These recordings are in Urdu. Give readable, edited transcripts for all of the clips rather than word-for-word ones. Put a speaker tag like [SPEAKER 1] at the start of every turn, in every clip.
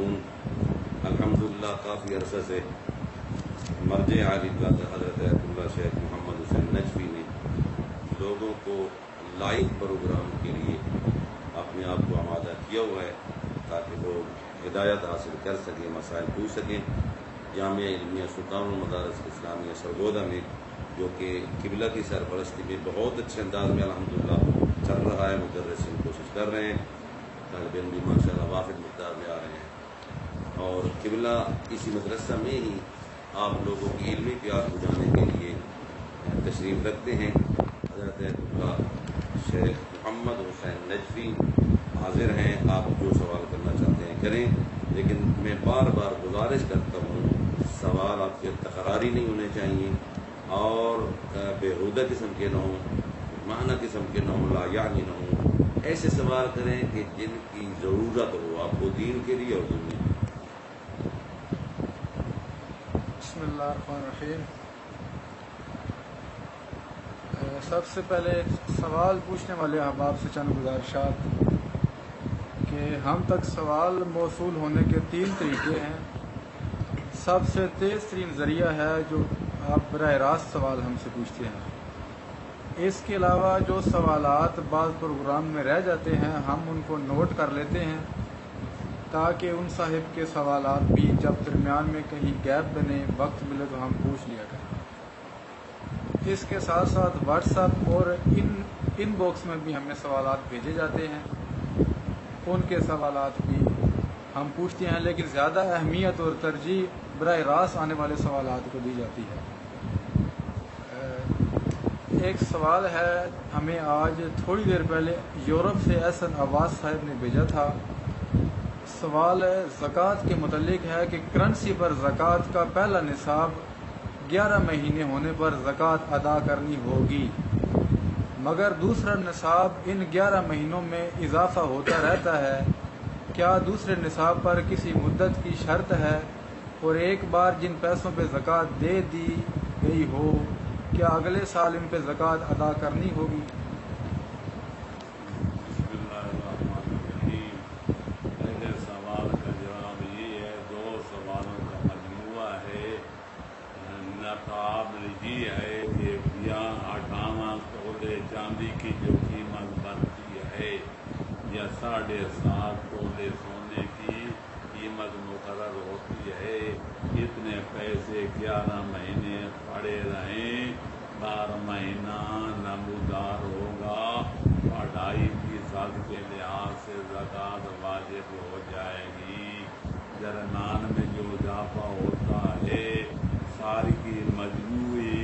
[SPEAKER 1] مرحوم الحمدللہ کافی عرصہ سے مرجع عالی حضرت آیت اللہ شیخ محمد حسین نجفی نے لوگوں کو لائیو پروگرام کے لیے اپنے آپ کو آمادہ کیا ہوا ہے تاکہ لوگ ہدایت حاصل کر سکیں، مسائل پوچھ سکیں۔ جامعہ علمیہ سلطان المدارس اسلامیہ سرگودا میں جو کہ قبلہ کی سرپرستی میں بہت اچھے انداز میں الحمدللہ چل رہا ہے، مدرسین کوشش کر رہے ہیں، طالب علم بھی ماشاء اللہ وافر مقدار میں آ رہے ہیں، اور قبلہ اسی مدرسہ میں ہی آپ لوگوں کی علمی پیاس بجھانے کے لیے تشریف رکھتے ہیں۔ حضرت اللہ شیخ محمد حسین نجفی حاضر ہیں، آپ جو سوال کرنا چاہتے ہیں کریں، لیکن میں بار بار گزارش کرتا ہوں سوال آپ کے تکراری نہیں ہونے چاہیے اور بےہودہ قسم کے نہ ہوں، معنی قسم کے نہ ہوں، لا یعنی نہ ہوں، ایسے سوال کریں کہ جن کی ضرورت ہو آپ کو دین کے لیے اور دنیا۔
[SPEAKER 2] بسم اللہ الرحمن الرحیم۔ سب سے پہلے سوال پوچھنے والے احباب سے چند گزارشات کہ ہم تک سوال موصول ہونے کے 3 طریقے ہیں۔ سب سے تیز ترین ذریعہ ہے جو آپ براہ راست سوال ہم سے پوچھتے ہیں۔ اس کے علاوہ جو سوالات بعض پروگرام میں رہ جاتے ہیں ہم ان کو نوٹ کر لیتے ہیں تاکہ ان صاحب کے سوالات بھی جب درمیان میں کہیں گیپ بنے وقت ملے تو ہم پوچھ لیا کریں۔ اس کے ساتھ ساتھ واٹس ایپ اور ان باکس میں بھی ہمیں سوالات بھیجے جاتے ہیں، ان کے سوالات بھی ہم پوچھتے ہیں، لیکن زیادہ اہمیت اور ترجیح براہ راست آنے والے سوالات کو دی جاتی ہے۔ ایک سوال ہے ہمیں آج تھوڑی دیر پہلے یورپ سے احسن عباس صاحب نے بھیجا تھا۔ سوال زکوٰۃ کے متعلق ہے کہ کرنسی پر زکوٰۃ کا پہلا نصاب 11 مہینے ہونے پر زکوٰۃ ادا کرنی ہوگی، مگر دوسرا نصاب ان 11 مہینوں میں اضافہ ہوتا رہتا ہے، کیا دوسرے نصاب پر کسی مدت کی شرط ہے؟ اور ایک بار جن پیسوں پہ زکوٰۃ دے دی گئی ہو کیا اگلے سال ان پہ زکوٰۃ ادا کرنی ہوگی؟
[SPEAKER 3] بسم اللہ الرحمن الرحیم۔ پہلے سوال کا جواب یہ ہے، 2 سوالوں کا مجموعہ ہے۔ نصاب یہ ہے کہ 58 تولے چاندی کی جو قیمت بنتی ہے یا 7.5 تولے سونے کی قیمت مقرر ہوتی ہے، اتنے پیسے 11 مہینے پڑے رہیں، 12 مہینہ نمودار ہوگا، 2.5% کے لحاظ سے زکوٰۃ واجب ہو جائے گی۔ درمیان میں جو اضافہ ہوتا ہے سال کی مجموعی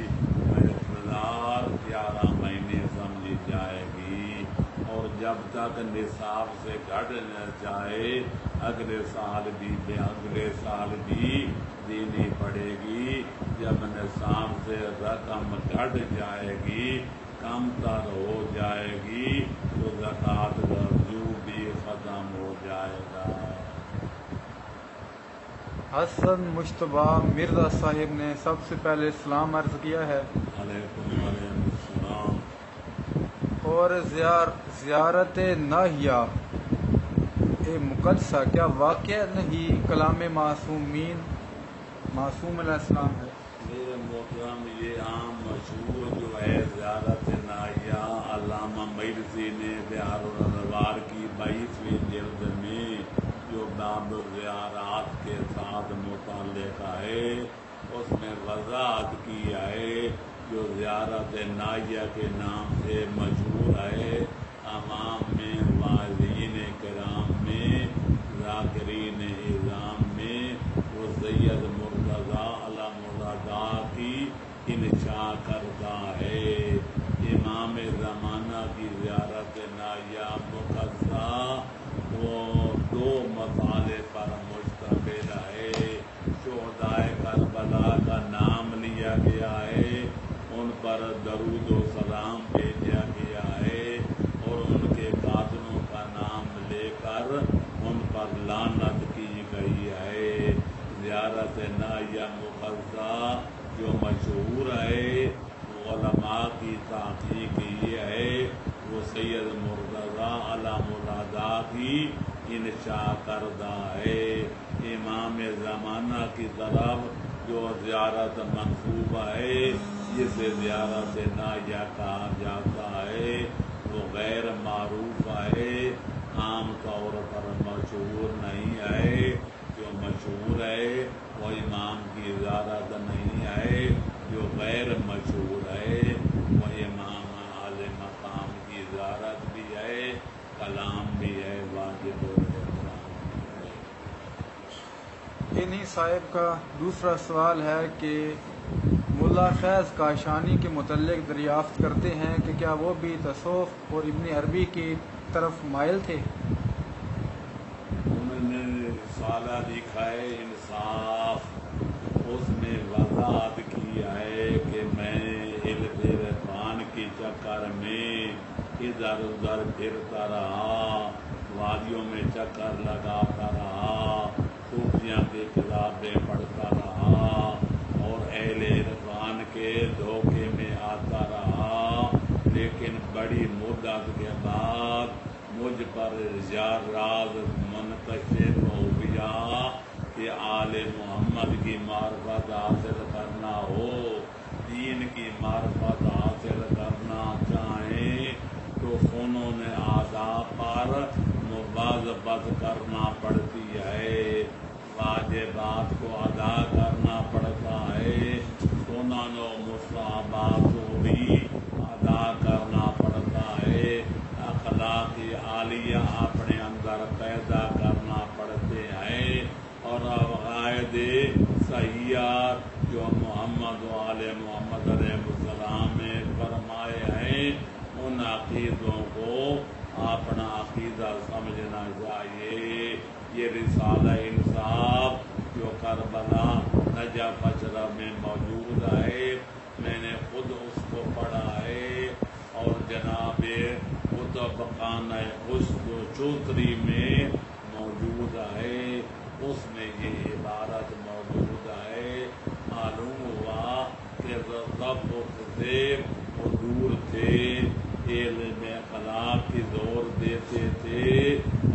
[SPEAKER 3] مقدار 11 مہینے سمجھی جائے گی، اور جب تک نصاب سے گھٹ نہ جائے اگلے سال بھی دینی پڑے گی۔ جب نصاب سے رقم گھٹ جائے گی، کم تر ہو جائے گی تو زکوٰۃ کا وجوب بھی ختم ہو جائے گا۔
[SPEAKER 2] حسن مشتبہ مرزا صاحب نے سب سے پہلے سلام عرض کیا ہے۔
[SPEAKER 3] علیکم السلام۔
[SPEAKER 2] اور زیارت ناحیہ مقدسہ کیا واقع نہیں کلام معصوم علیہ السلام ہے؟
[SPEAKER 3] میرے محترم، یہ عام مشہور جو ہے زیارت ناحیہ، علامہ مرسی نے بہار الانوار کی 22ویں جلد میں جو باب الزیارات کے ساتھ متعلق ہے اس میں وضاحت کی ہے، جو زیارت ناحیہ کے نام سے مشہور ہے، عوام میں، واعظین کرام میں، ذاکرین اعظام میں، وہ سید مرتضیٰ علیہ مرادہ کی انشاء کرتا ہے۔ امام زمانہ کی زیارت ناحیہ مقدسہ وہ 2 مسائل پر مشتمل ہے۔ شہدائے کربلا کا نام لیا گیا ہے، ان پر درود و سلام بھیجا گیا ہے، اور ان کے قاتلوں کا نام لے کر ان پر لعنت کی گئی ہے۔ زیارت ناحیہ مقدسہ جو مشہور ہے، علماء کی تحقیق یہ ہے وہ سید مرتضیٰ علیہ مرادہ کی انشا کردہ ہے امام زمانہ کی طرف جو زیارت منصوبہ ہے جسے زیارت نایا کہا جاتا ہے وہ غیر معروف ہے، عام طور پر مشہور نہیں ہے۔ جو مشہور ہے وہ امام کی زیارت نہیں ہے، جو غیر مشہور ہے وہ امام اعلی مقام کی زیارت بھی ہے، کلام بھی ہے، واجب الاحترام ہے۔
[SPEAKER 2] انہی صاحب کا دوسرا سوال ہے کہ ملا فیض کاشانی کے متعلق دریافت کرتے ہیں کہ کیا وہ بھی تصوف اور ابن عربی کی طرف مائل تھے؟
[SPEAKER 3] انہوں نے رسالہ لکھا ہے انصاف، اس میں وضاحت کی ہے کہ میں علم عرفان کے چکر میں ادھر ادھر پھرتا رہا، وادیوں میں چکر لگاتا رہا، صوفیاں کی کتابیں پڑھتا رہا اور اہل عرفان کے دھوکے میں آتا رہا، لیکن بڑی مدت کے بعد مجھ پر راز منکشف ہو گیا کہ آل محمد کی معرفت حاصل کرنا ہو، دین کی معرفت حاصل کرنا چاہیں تو فنون آداب پر مواظبت کرنا پڑتی ہے، واجبات کو ادا کرنا پڑتا ہے، سنن و مستحبات کو بھی ادا کرنا پڑتا ہے، اخلاق عالیہ اپنے اندر پیدا کرنا پڑتے ہیں، اور عقائد صحیحہ جو محمد و آل محمد علیہ السلام نے فرمائے ہیں ان عقیدوں کو اپنا عقیدہ سمجھنا چاہیے۔ یہ رسالہ انصاف جو کربلا نجف اشرف میں موجود ہے، میں نے خود اس کو پڑھا ہے، اور جناب کتب خانہ چوتری میں موجود ہے، اس میں یہ عبارت موجود ہے، معلوم ہوا کہ تصوف سے وہ دور تھے، علم اخلاق کی زور دیتے تھے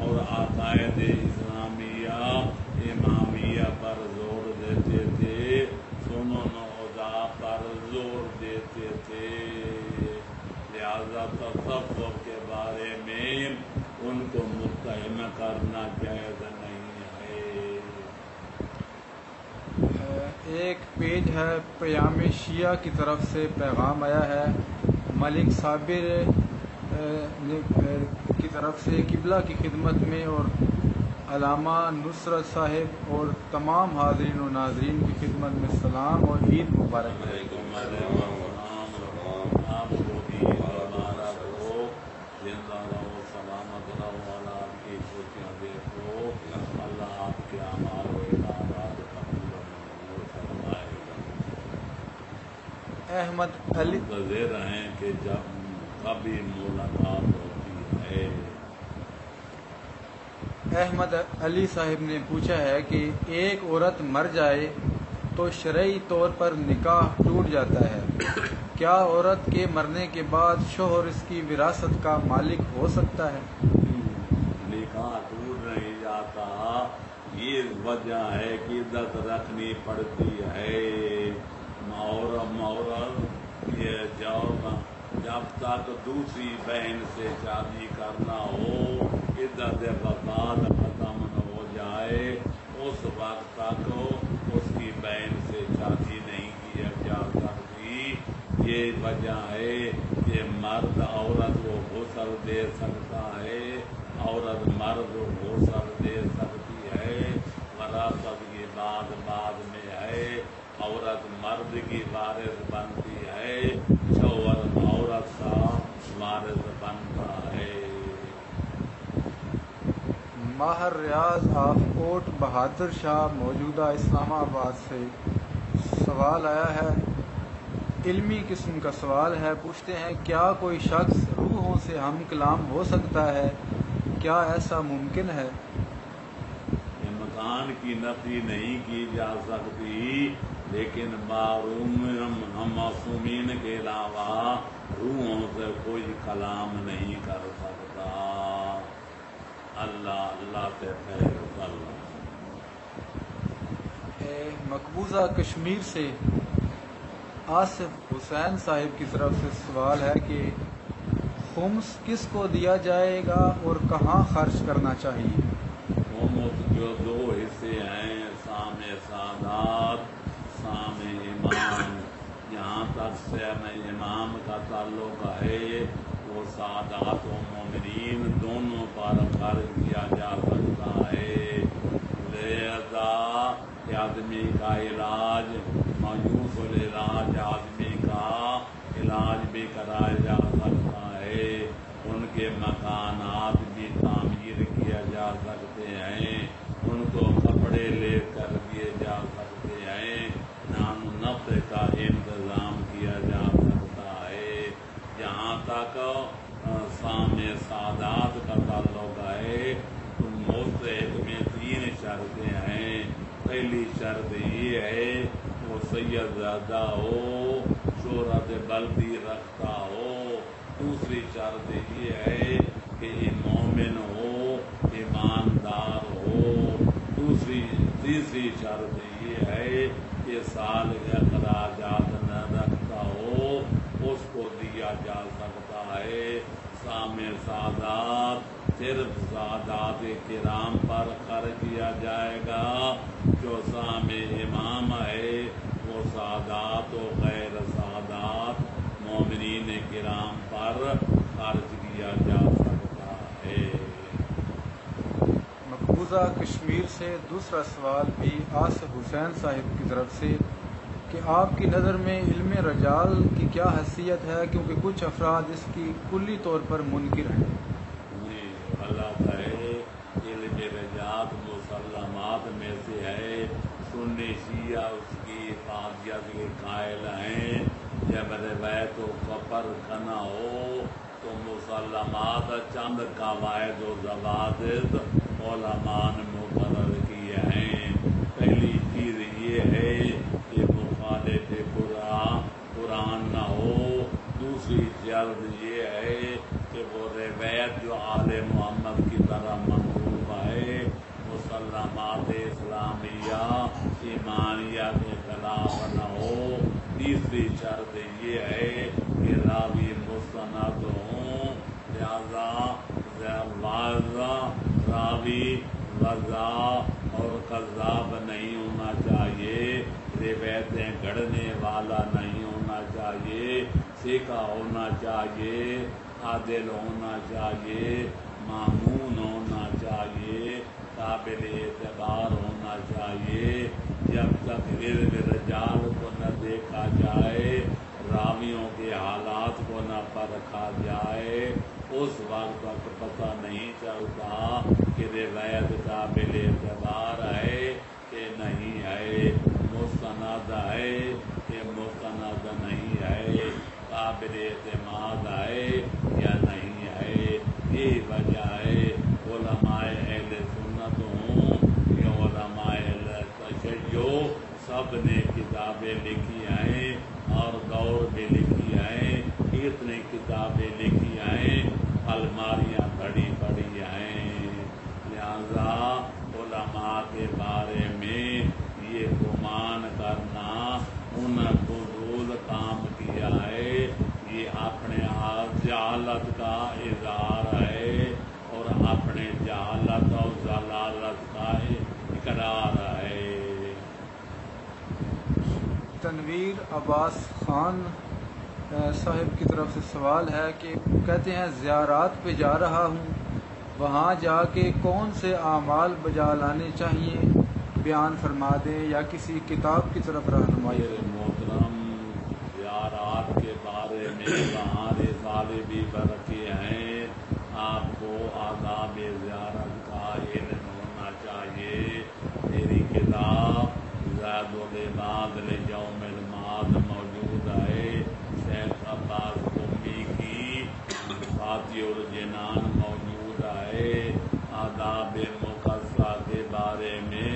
[SPEAKER 3] اور عقائد اسلامیہ امامیہ پر زور دیتے تھے، سنن و آداب پر زور دیتے تھے، لہذا تصوف کے بارے میں ان کو متہم کرنا جائز نہیں ہے۔
[SPEAKER 2] ایک پیج ہے پیام شیعہ کی طرف سے پیغام آیا ہے، ملک صابر کی طرف سے قبلہ کی خدمت میں اور علامہ نصرت صاحب اور تمام حاضرین و ناظرین کی خدمت میں سلام اور عید مبارک ہے۔
[SPEAKER 3] آپ کو بھی مبارک ہو، زندہ رہو، سلامت رہو، اللہ آپ کی خوشیاں دیکھو، اللہ آپ کے اعمال و عبادات قبول و منظور فرمائے گا۔
[SPEAKER 2] احمد علی
[SPEAKER 3] منتظر ہیں کہ جب کبھی ملاقات ہوتی ہے۔
[SPEAKER 2] احمد علی صاحب نے پوچھا ہے کہ ایک عورت مر جائے تو شرعی طور پر نکاح ٹوٹ جاتا ہے، کیا عورت کے مرنے کے بعد شوہر اس کی وراثت کا مالک ہو سکتا ہے؟
[SPEAKER 3] نکاح ٹوٹ نہیں جاتا، یہ وجہ ہے کہ عزت رکھنی پڑتی ہے، عورت یہ جب تک دوسری بہن سے شادی کرنا ہو، عزت وفات ختم نہ ہو جائے، اس وقت تک اس کی بہن سے شادی نہیں کی جا سکتی۔ یہ وجہ ہے کہ مرد عورت کو غسل دے سکتا ہے، عورت مرد کو غسل دے سکتی ہے، وراثت کی بات بعد میں ہے، عورت مرد کی وارث بنتی ہے، شوہر عورت کا وارث بنتا ہے۔
[SPEAKER 2] ماہر ریاض آف کوٹ بہادر شاہ موجودہ اسلام آباد سے سوال آیا ہے، علمی قسم کا سوال ہے، پوچھتے ہیں کیا کوئی شخص روحوں سے ہم کلام ہو سکتا ہے، کیا ایسا ممکن ہے؟
[SPEAKER 3] امکان کی نفی نہیں کی جا سکتی، لیکن معصومین کے علاوہ روحوں سے کوئی کلام نہیں کر سکتا۔ اللہ اللہ سے خیر اللہ۔
[SPEAKER 2] مقبوضہ کشمیر سے آصف حسین صاحب کی طرف سے سوال ہے کہ خمس کس کو دیا جائے گا اور کہاں خرچ کرنا چاہیے؟
[SPEAKER 3] خمس جو دو حصے ہیں، سام سادات، سام امام، جہاں تک سام امام کا تعلق ہے وہ سادات و مومنین دونوں پر خرچ کیا جا سکتا ہے۔ لہذا آدمی کا علاج، مایوس العلاج آدمی کا علاج بھی کرایا جا سکتا ہے، ان کے مکانات بھی تعمیر کیا جا سکتے ہیں، ان کو کپڑے لے کر دیے جا سکتے ہیں، نان و نفع کا انتظام کیا جا سکتا ہے۔ جہاں تک سام سادات کا تعلق ہے تو مستحق میں 3 شرطیں ہیں۔ پہلی شرط یہ ہے وہ سید زادہ ہو، شہرت بلدی رکھتا ہو۔ دوسری شرط یہ ہے کہ یہ مومن ہو، ایماندار ہو۔ تیسری شرط یہ ہے کہ سال کے اخراجات نہ رکھتا ہو، اس کو دیا جا سکتا ہے۔ سام سادات صرف سادات کرام پر خرچ کیا جائے گا، جو سام امام ہے وہ سادات و غیر سادات مومنین کرام پر خرچ کیا جا سکتا ہے۔
[SPEAKER 2] مقبوضہ کشمیر سے دوسرا سوال بھی آصف حسین صاحب کی طرف سے کہ آپ کی نظر میں علم رجال کی کیا حیثیت ہے، کیونکہ کچھ افراد اس کی کلی طور پر منکر ہیں۔
[SPEAKER 3] جی غلط ہے، علم رجال مسلمات میں سے ہے۔ سنی شیعہ اس کی افادیت کے قائل ہیں۔ جب روایت و کفر کنا ہو تو مسلمات چند قواعد و ضوابط علماء نے مقرر کیے ہیں۔ پہلی چیز یہ ہے کہ مخالف قرآن نہ ہو۔ دوسری شرط یہ ہے کہ وہ روایت جو آل محمد کی طرح منسوب ہے مسلمات اسلامیہ ایمانیہ کے خلاف نہ ہو۔ تیسری شرط یہ ہے کہ راوی مستند ہوں، لہذا راوی وضاح اور قذاب نہیں ہونا چاہیے، روایتیں گھڑنے والا نہیں ہونا چاہیے، سیکھا ہونا چاہیے، عادل ہونا چاہیے، مامون ہونا چاہیے، قابل اعتبار ہونا چاہیے۔ جب تک علم رجال کو نہ دیکھا جائے، راویوں کے حالات کو نہ پرکھا جائے، اس وقت تک پتہ نہیں چلتا کہ روایت قابل اعتبار ہے کہ نہیں ہے، مستند ہے کہ مستند نہیں ہے، قابل اعتماد ہے یا نہیں ہے۔ یہ وجہ ہے علماء اہل سنت ہوں یا علماء اہل تشیع، سب نے کتابیں لکھی ہیں اور دور میں لکھی ہیں، اتنی کتابیں لکھی ہیں، الماریاں بڑی بڑی ہیں۔ لہذا علماء کے بارے میں یہ گمان کرنا انہیں فضول کام کیا ہے، یہ اپنے جہالت کا اظہار ہے اور اپنے جہالت اور ضلالت کا اقرار ہے۔
[SPEAKER 2] تنویر عباس خان صاحب کی طرف سے سوال ہے کہ کہتے ہیں زیارات پہ جا رہا ہوں، وہاں جا کے کون سے اعمال بجا لانے چاہیے، بیان فرما دیں یا کسی کتاب کی طرف رہنمائی
[SPEAKER 3] میرے محترم، زیارات کے بارے میں وہاں رسالے بھی برقی ہیں، آپ کو آداب زیارت کا علم ہونا چاہیے۔ میری کتاب زاد العباد لیوم المعاد موجود ہے، شیخ عباس قمی کی فاتح الجنان موجود ہے، آداب مقصہ کے بارے میں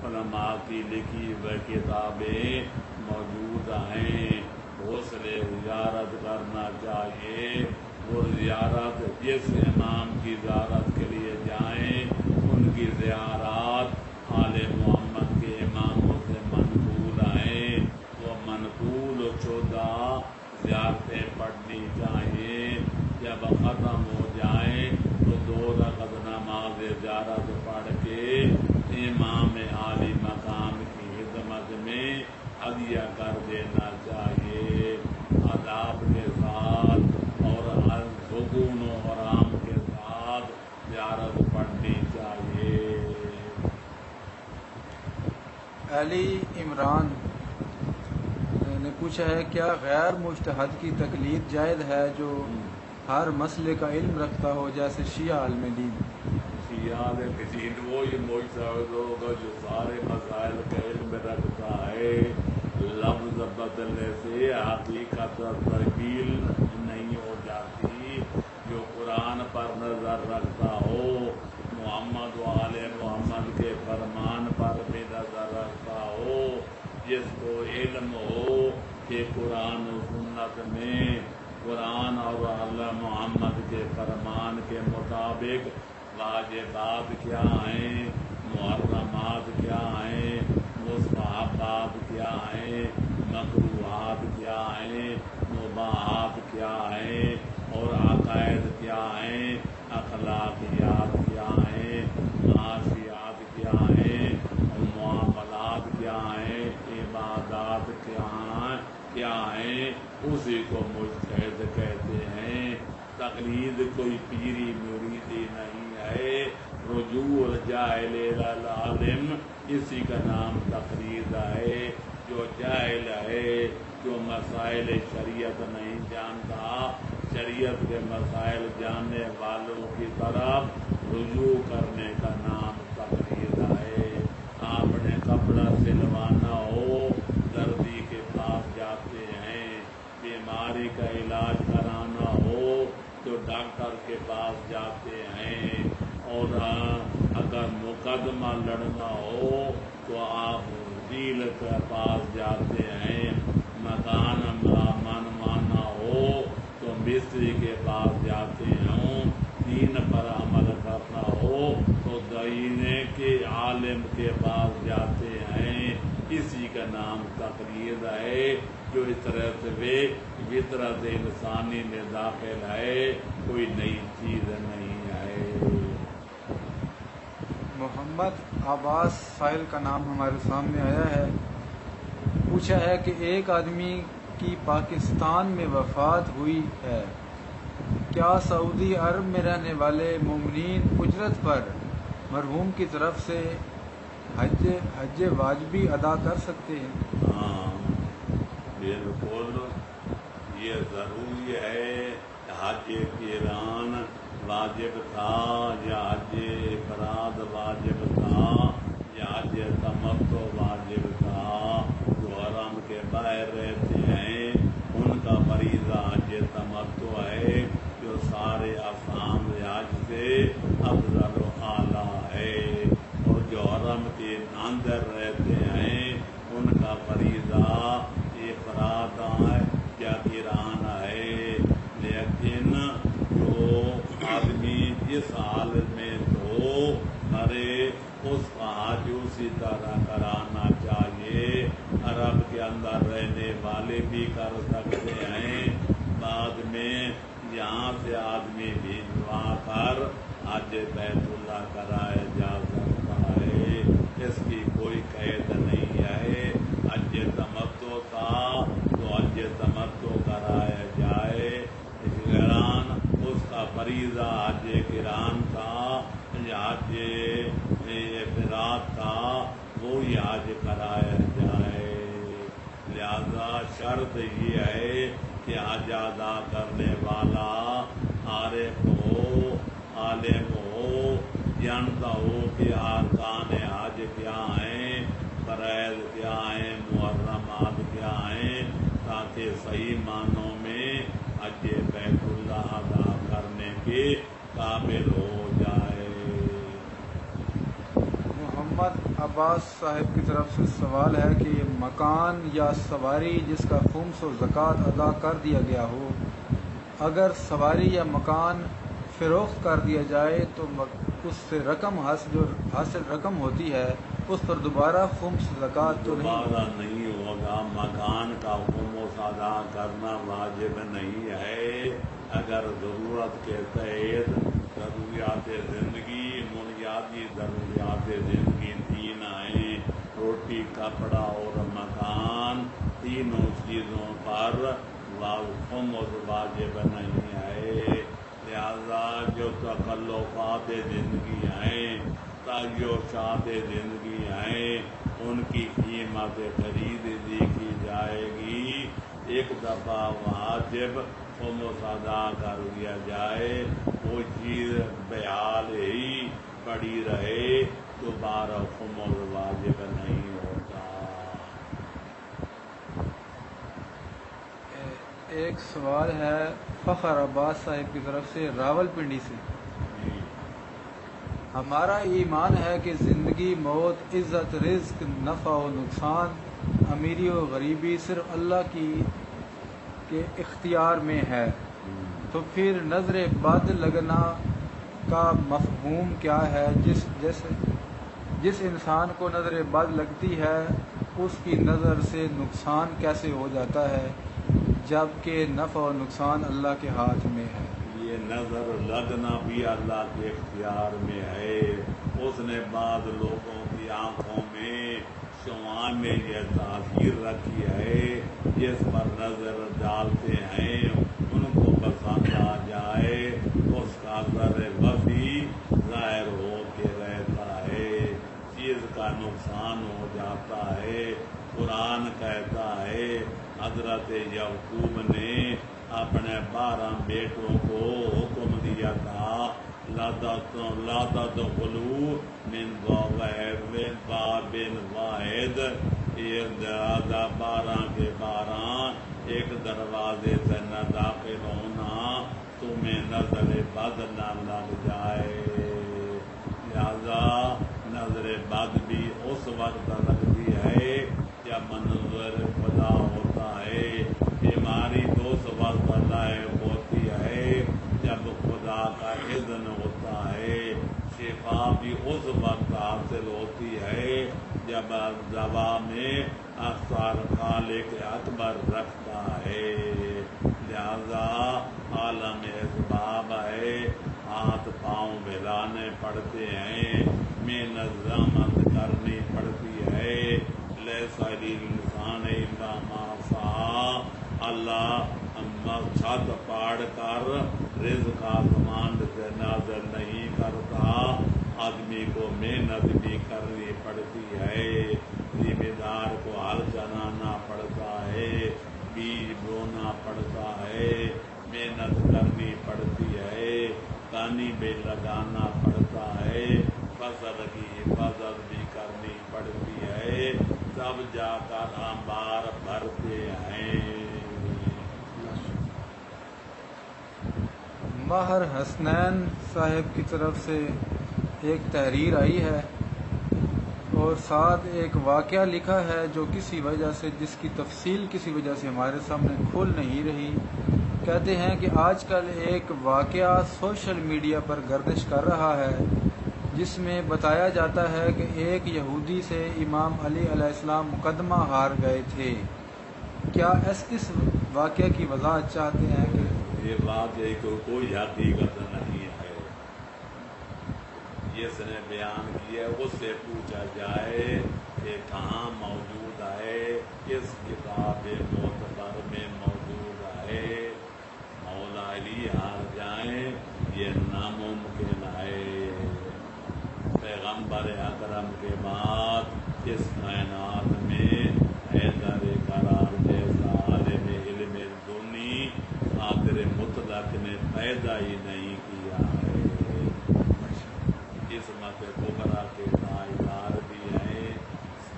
[SPEAKER 3] علماء کی لکھی ہوئی کتابیں موجود ہیں۔ حوصلے زیارت کرنا چاہیے، وہ زیارت جس امام کی زیارت کے لیے جائیں ان کی زیارات آل محمد کے اماموں سے منقول آئیں، وہ منقول شدہ زیارتیں پڑھنی چاہیے۔ جب ختم ہو جائیں تو 2 رکعت نماز زیارت پڑھ کے امام عالی مقام کی خدمت میں ہدیہ کر دینا چاہیے، آداب کے ساتھ اور سکون و آرام کے ساتھ زیارت پڑھنی چاہیے۔
[SPEAKER 2] علی عمران نے پوچھا ہے کیا غیر مجتہد کی تقلید جائز ہے جو ہر مسئلے کا علم رکھتا ہو جیسے شیعہ عالم دین؟
[SPEAKER 3] شیعہ دین وہی مجتہد ہوگا جو سارے مسائل کا علم رکھتا ہے، لفظ بدلنے سے حقیقت تبدیل نہیں ہو جاتی، جو قرآن پر نظر رکھتا ہو، محمد و آل محمد کے فرمان پر بھی نظر رکھتا ہو، جس کو علم ہو کہ قرآن و سنت میں قرآن اور اللہ محمد کے فرمان کے مطابق واجبات کیا ہیں، محرمات کیا ہیں، مستحبات کیا ہیں، مکروہات کیا ہیں، مباحات کیا ہیں، اور عقائد کیا ہیں، اخلاقیات کیا ہیں، معاشیات کیا ہیں، معاملات کیا ہیں، عبادات کیا ہیں، اسی کو مجتہد کہتے ہیں۔ تقلید کوئی پیری مریدی نہیں ہے، رجوع الجاہل الی العالم اسی کا نام تقلید ہے۔ جو جاہل ہے، جو مسائل شریعت نہیں جانتا، شریعت کے مسائل جاننے والوں کی طرف رجوع کرنے کا نام تقلید ہے۔ آپ نے کپڑا سلوانا ہو، دردی کے پاس جاتے ہیں، بیماری کا علاج کرانا ہو تو ڈاکٹر کے پاس جاتے ہیں، اور اگر مقدمہ لڑنا ہو تو آپ وکیل کے پاس جاتے ہیں، مکان منوانا ہو تو مستری کے پاس جاتے ہوں، دین پر عمل کرنا ہو تو دینے کے عالم کے پاس جاتے ہیں۔ اسی کا نام تقلید ہے، جو اس طرح سے فطرت انسانی میں داخل ہے، کوئی نئی چیز نہیں ہے۔
[SPEAKER 2] محمد عباس سائل کا نام ہمارے سامنے آیا ہے، پوچھا ہے کہ ایک آدمی کی پاکستان میں وفات ہوئی ہے، کیا سعودی عرب میں رہنے والے مومنین اجرت پر مرحوم کی طرف سے حج واجبی ادا کر سکتے ہیں؟
[SPEAKER 3] ہاں بالکل، یہ ضروری ہے۔ حج قران واجب تھا یا حج افراد واجب تھا یا حج تمتع واجب تھا؟ جو حرم کے باہر رہتے ہیں ان کا فریضہ حج تمتع ہے، جو سارے ارکان حج سے افضل و اعلیٰ ہے، اور جو حرم کے اندر رہتے ہیں ان کا فریضہ افراد یا قران ہے۔ لیکن جو آدمی جس حالت میں تو مرے اس کا حج اسی طرح کرانا چاہیے۔ عرب کے اندر رہنے والے بھی کر سکتے ہیں، بعد میں یہاں سے آدمی بھجوا کر حج بیت اللہ کرائے جا سکتا ہے، اس کی کوئی قید نہیں ہے۔ حج تمتع تھا تو حج تمتع کرایا جائے، قران اس کا فریضہ حج قران تھا یا حج افراد تھا، وہی حج کرایا جائے۔ لہذا شرط یہ ہے کہ حج ادا کرنے والا عارف ہو، عالم ہو، جانتا ہو کہ ارکان حج کیا ہیں، فرائض کیا ہیں، محرمات کیا ہیں، تاکہ صحیح معنوں میں حج بیت اللہ ادا کرنے کے قابل ہو جائے۔
[SPEAKER 2] محمد عباس صاحب کی طرف سے سوال ہے کہ مکان یا سواری جس کا خمس و زکوٰۃ ادا کر دیا گیا ہو، اگر سواری یا مکان فروخت کر دیا جائے تو اس سے رقم حاصل رقم ہوتی ہے، اس پر دوبارہ خمس زکوٰۃ تو
[SPEAKER 3] نہیں ہوگا۔ مکان کا خمس ادا کرنا واجب نہیں ہے۔ اگر ضرورت کے تحت ضروریات زندگی، بنیادی ضروریات زندگی تین ہیں، روٹی، کپڑا اور مکان، تینوں چیزوں پر خمس واجب نہیں ہے۔ لہذا جو تکلفات زندگی ہیں، تعیشات زندگی ہیں، ان کی قیمت خرید دیکھی جائے گی۔ ایک دفعہ واجب خمس ادا کر دیا جائے، وہ چیز بحال ہی پڑی رہے، دوبارہ خمس واجب نہیں ہوتا۔
[SPEAKER 2] ایک سوال ہے فخر عباس صاحب کی طرف سے، راول پنڈی سے۔ ہمارا ایمان ہے کہ زندگی، موت، عزت، رزق، نفع و نقصان، امیری و غریبی صرف اللہ کے اختیار میں ہے، تو پھر نظر بد لگنا کا مفہوم کیا ہے؟ جس انسان کو نظر بد لگتی ہے اس کی نظر سے نقصان کیسے ہو جاتا ہے جبکہ نفع و نقصان اللہ کے ہاتھ میں ہے؟
[SPEAKER 3] یہ نظر لگنا بھی اللہ کے اختیار میں ہے۔ اس نے بعض لوگوں کی آنکھوں میں شعاع میں یہ تاثیر رکھی ہے، جس پر نظر ڈالتے ہیں ان کو پسند آ جائے تو اس کا اثر وسیع ظاہر ہو کے رہتا ہے، چیز کا نقصان ہو جاتا ہے۔ قرآن کہتا ہے حضرت یعقوب نے اپنے 12 بیٹوں کو حکم دیا تھا، لا تدخلوا من باب واحد، یہ 12 کے 12 ایک دروازے سے نہ داخل ہونا، تمہیں نظر بد نہ لگ جائے۔ لہذا نظر بد بھی اس وقت لگتی ہے جب منظر خدا ہوتا ہے، بیماری تو اس وقت لائق ہوتی ہے جب خدا کا اذن ہوتا ہے، شفا بھی اس وقت حاصل ہوتی ہے جب دوا میں اختیار خالق اکبر رکھتا ہے۔ لہذا عالم اسباب ہے، ہاتھ پاؤں ملانے پڑتے ہیں، محنت زحمت کرنی پڑتی ہے۔ لیس الانسان الا ما سعی، اللہ چھت پاڑ کر رزق آسمان سے نازل نہیں کرتا، آدمی کو محنت بھی کرنی پڑتی ہے، ذمہ دار کو ہل چلانا پڑتا ہے، بیج بونا پڑتا ہے، محنت کرنی پڑتی ہے، پانی بھی لگانا پڑتا ہے، فصل کی حفاظت بھی کرنی پڑتی ہے، تب جا کر انبار بھرتے ہیں۔
[SPEAKER 2] ماہر حسنین صاحب کی طرف سے ایک تحریر آئی ہے اور ساتھ ایک واقعہ لکھا ہے جو کسی وجہ سے، جس کی تفصیل کسی وجہ سے ہمارے سامنے کھل نہیں رہی۔ کہتے ہیں کہ آج کل ایک واقعہ سوشل میڈیا پر گردش کر رہا ہے جس میں بتایا جاتا ہے کہ ایک یہودی سے امام علی علیہ السلام مقدمہ ہار گئے تھے۔ کیا اس واقعہ کی وضاحت چاہتے ہیں؟ کہ
[SPEAKER 3] یہ بات ہے کہ کوئی حقیقت نہیں ہے، جس نے بیان کیا اس سے پوچھا جائے کہ کہاں موجود ہے، کس کتاب معتبر میں موجود ہے، مولا علی ہار جائیں یہ ناممکن ہے۔ پیغمبر اکرم کے بعد اس کائنات میں حیدر قرار جیسا عالم علم دونی قادر مطلق نے پیدا ہی نہیں کیا ہے۔ عصمت کبریٰ کے داعیدار بھی ہیں،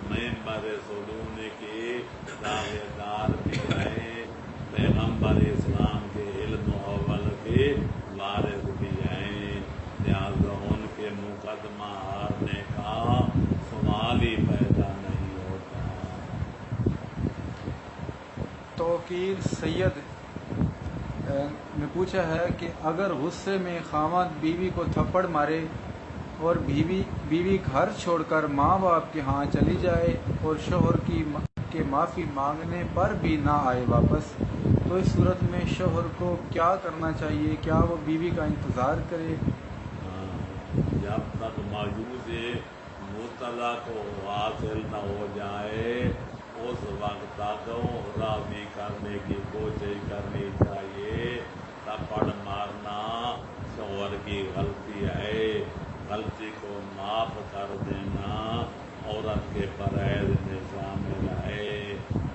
[SPEAKER 3] ممبر سلون کے دعوے دار بھی ہیں، پیغمبر اسلام کے علم و اول کے وارث بھی ہیں، لہذا ان کے مقدمہ ہارنے کا سوال ہی پیدا نہیں ہوتا۔
[SPEAKER 2] توقیر سید نے پوچھا ہے کہ اگر غصے میں خاوند بیوی کو تھپڑ مارے اور بیوی گھر چھوڑ کر ماں باپ کے ہاں چلی جائے اور شوہر کے معافی مانگنے پر بھی نہ آئے واپس، تو اس صورت میں شوہر کو کیا کرنا چاہیے؟ کیا وہ بیوی کا انتظار کرے؟
[SPEAKER 3] جب تک ماجوز مطلع کو حاصل نہ ہو جائے اس وقت تک راضی کرنے کی کوشش کرنی چاہیے۔ تھپڑ مارنا شوہر کی غلطی ہے، غلطی کو معاف کر دینا عورت کے فرائض میں شامل ہے۔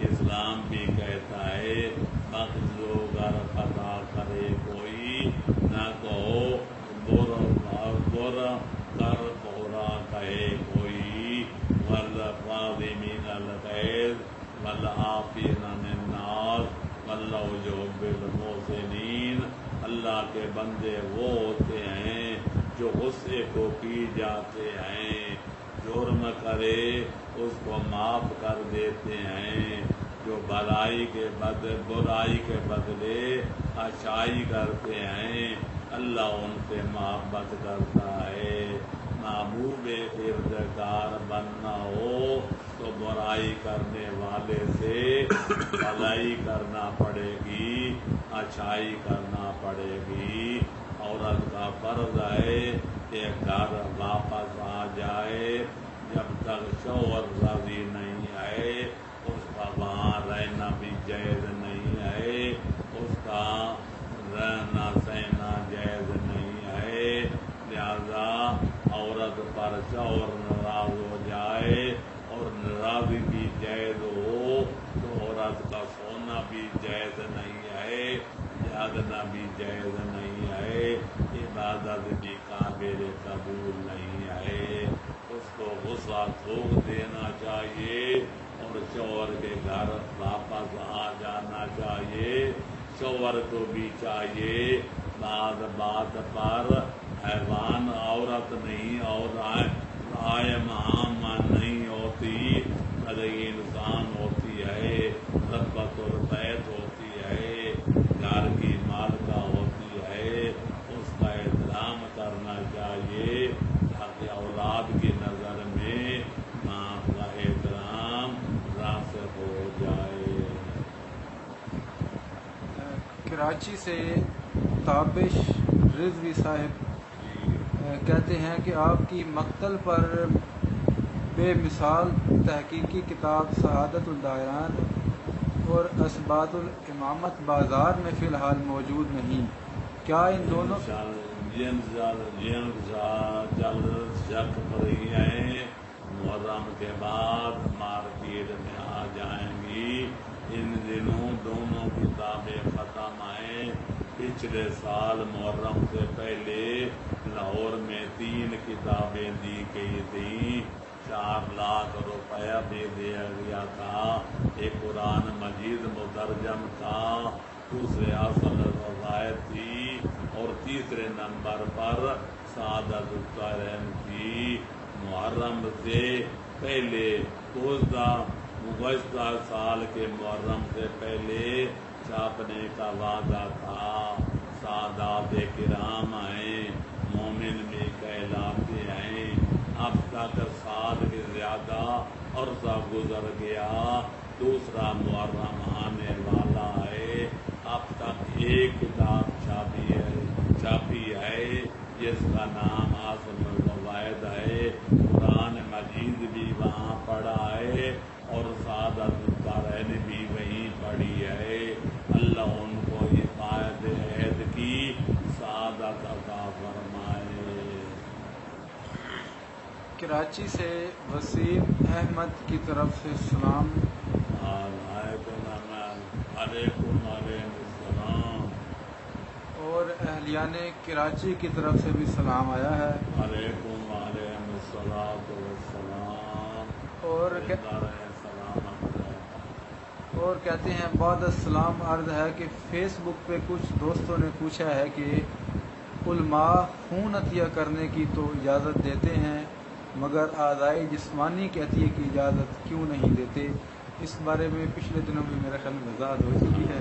[SPEAKER 3] اسلام بھی کہتا ہے مقصو گر خطا کرے کوئی نہ کہو برا کر برا کہے کوئی، والظالمین الغیظ والعافین عن الناس واللہ یحب المحسنین۔ اللہ کے بندے وہ ہوتے ہیں جو غصے کو پی جاتے ہیں، جرم کرے اس کو معاف کر دیتے ہیں، جو برائی کے بدلے اچھائی کرتے ہیں اللہ ان سے محبت کرتا ہے۔ محبوب کردگار بننا ہو تو برائی کرنے والے سے بھلائی کرنا پڑے گی، اچھائی کرنا پڑے گی۔ عورت کا فرض ہے کہ گھر واپس آ جائے، جب تک شوہر راضی نہیں ہے اس کا وہاں رہنا بھی جائز نہیں ہے، اس کا رہنا سہنا جائز نہیں ہے۔ لہذا عورت پر شوہر ناراض ہو جائے اور ناراضی بھی جائز ہو تو عورت کا سونا بھی جائز نہیں ہے، جاگنا بھی جائز نہیں ہے، عبادت بھی قابل قبول نہیں ہے۔ اس کو غصہ تھوک دینا چاہیے اور شوہر کے گھر واپس آ جانا چاہیے۔ شوہر کو بھی چاہیے بات بات پر حیوان عورت نہیں اور قائم عام نہیں ہوتی، بلکہ انسان ہوتی ہے، ربۃ البیت ہوتی ہے، گھر کی مالکہ ہوتی ہے، اس کا احترام کرنا چاہیے تاکہ اولاد کی نظر میں ماں کا احترام راسخ ہو جائے۔
[SPEAKER 2] کراچی سے تابش رضوی صاحب کہتے ہیں کہ آپ کی مقتل پر بے مثال تحقیقی کتاب سعادت الدائران اور اثبات الامامت بازار میں فی الحال موجود نہیں، کیا ان دونوں
[SPEAKER 3] جن جلد شک پڑی ہیں محرم کے بعد مارکیٹ میں آ جائیں گی۔ ان دنوں دونوں کتابیں ختم ہیں۔ پچھلے سال محرم سے پہلے لاہور میں 3 کتابیں دی گئی تھیں، 4 لاکھ روپیہ بھی دیا گیا تھا۔ ایک قرآن مجید مترجم تھا، دوسرے اصل روایت تھی اور تیسرے نمبر پر سعادت الدارین تھی۔ محرم سے پہلے گزشتہ سال کے محرم سے پہلے چھاپنے کا وعدہ تھا۔ سادات کرام ہیں، مومن بھی کہلاتے ہیں۔ اب تک سال کے زیادہ عرصہ گزر گیا، دوسرا محرم آنے والا ہے، اب تک ایک کتاب چھاپی ہے جس کا نام اصل الروائد ہے۔ قرآن مجید بھی وہاں پڑھا ہے اور سعادت الدارین بھی وہیں پڑھی ہے۔ اللہ ان کو حفاظت عہد کی سعادت عطا فرمائے۔
[SPEAKER 2] کراچی سے وسیم احمد کی طرف سے سلام۔
[SPEAKER 3] علیکم السلام۔
[SPEAKER 2] اور اہلیان کراچی کی طرف سے بھی سلام آیا ہے۔
[SPEAKER 3] علیکم السلام
[SPEAKER 2] اور کہتے ہیں بعد السلام عرض ہے کہ فیس بک پہ کچھ دوستوں نے پوچھا ہے کہ علماء خون عطیہ کرنے کی تو اجازت دیتے ہیں مگر اعضائے جسمانی کے عطیے کی اجازت کیوں نہیں دیتے؟ اس بارے میں پچھلے دنوں میں میرے خیال میں وضاحت ہو چکی ہے۔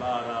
[SPEAKER 3] 12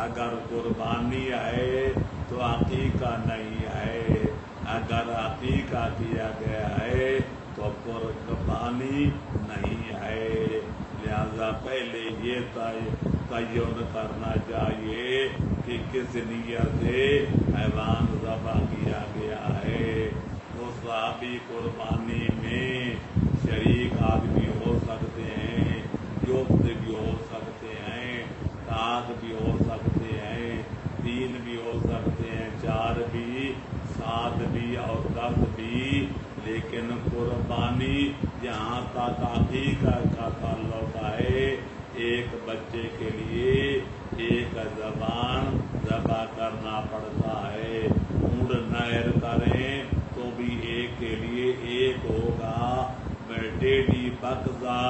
[SPEAKER 3] اگر قربانی ہے تو عقیقہ نہیں ہے، اگر عقیقہ کیا گیا ہے تو قربانی نہیں ہے۔ لہذا پہلے یہ تعین کرنا چاہیے کہ کس نیت سے حیوان ذبح کیا گیا ہے۔ صحابی قربانی میں شریک آدمی ہو سکتے ہیں، جفت بھی ہو سکتے ہیں، سات بھی ہو سکتے ہیں، 3 بھی ہو سکتے ہیں، 4 بھی، 7 بھی اور 10 بھی، لیکن قربانی جہاں تک عقیقہ کا تعلق ہے، ایک بچے کے لیے ایک زبان ذبح کرنا پڑتا ہے۔ اونٹ نہر کریں تو بھی ایک کے لیے ایک ہوگا، ڈیڑھی بکرا